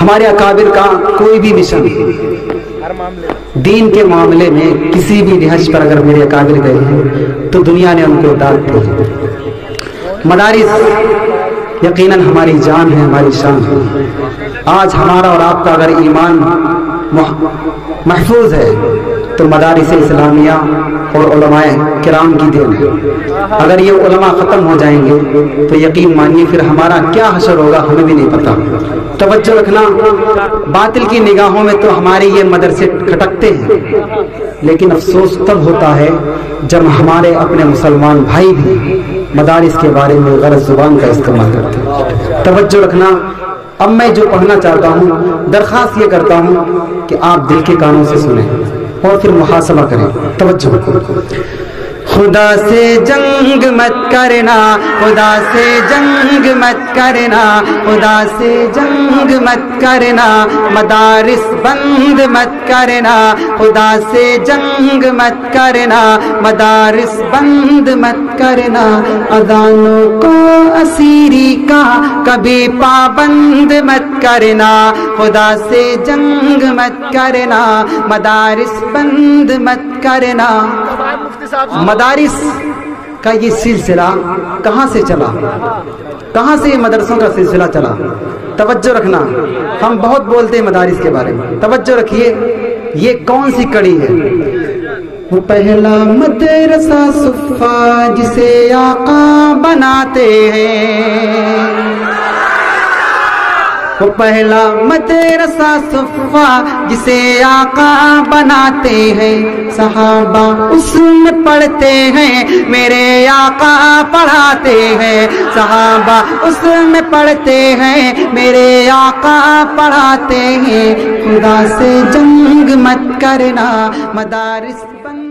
ہمارے اکابر کا کوئی بھی مشن دین کے معاملے میں کسی بھی نہج پر اگر میرے اکابر گئے ہیں تو دنیا نے ان کو داد دی ہے۔ مدارس یقیناً ہماری جان ہے، ہماری شان ہے۔ آج ہمارا اور آپ کا اگر ایمان محفوظ ہے تو مدارس اسلامیہ اور علماء کرام کی دین ہے۔ اگر یہ علماء ختم ہو جائیں گے تو یقین مانیے پھر ہمارا کیا حشر ہوگا ہمیں بھی نہیں پتا۔ توجہ رکھنا، باطل کی نگاہوں میں تو ہمارے یہ مدرسے کھٹکتے ہیں، لیکن افسوس تب ہوتا ہے جب ہمارے اپنے مسلمان بھائی بھی مدارس کے بارے میں غلط زبان کا استعمال کرتے ہیں۔ توجہ رکھنا، اب میں جو پڑھنا چاہتا ہوں درخواست یہ کرتا ہوں کہ آپ دل کے کانوں سے سنیں اور پھر محاسبہ کریں۔ توجہ رکھو۔ خدا سے جنگ مت کرنا، خدا سے جنگ مت کرنا، خدا سے جنگ مت کرنا، مدارس بند مت کرنا، خدا سے جنگ مت کرنا، مدارس بند مت کرنا، اذانوں کو اسیری کا کبھی پابند مت کرنا، خدا سے جنگ مت کرنا، مدارس بند مت کرنا۔ مدارس کا یہ سلسلہ کہاں سے چلا؟ کہاں سے یہ مدرسوں کا سلسلہ چلا؟ توجہ رکھنا، ہم بہت بولتے ہیں مدارس کے بارے میں، توجہ رکھیے یہ کون سی کڑی ہے؟ وہ پہلا مدرسہ صفا جسے آقا بناتے ہیں، وہ پہلا مدرسہ صفا جسے آقا بناتے ہیں، صحابہ اس میں پڑھتے ہیں، میرے آقا پڑھاتے ہیں، صحابہ اس میں پڑھتے ہیں، میرے آقا پڑھاتے ہیں، خدا سے جنگ مت کرنا، مدارس بند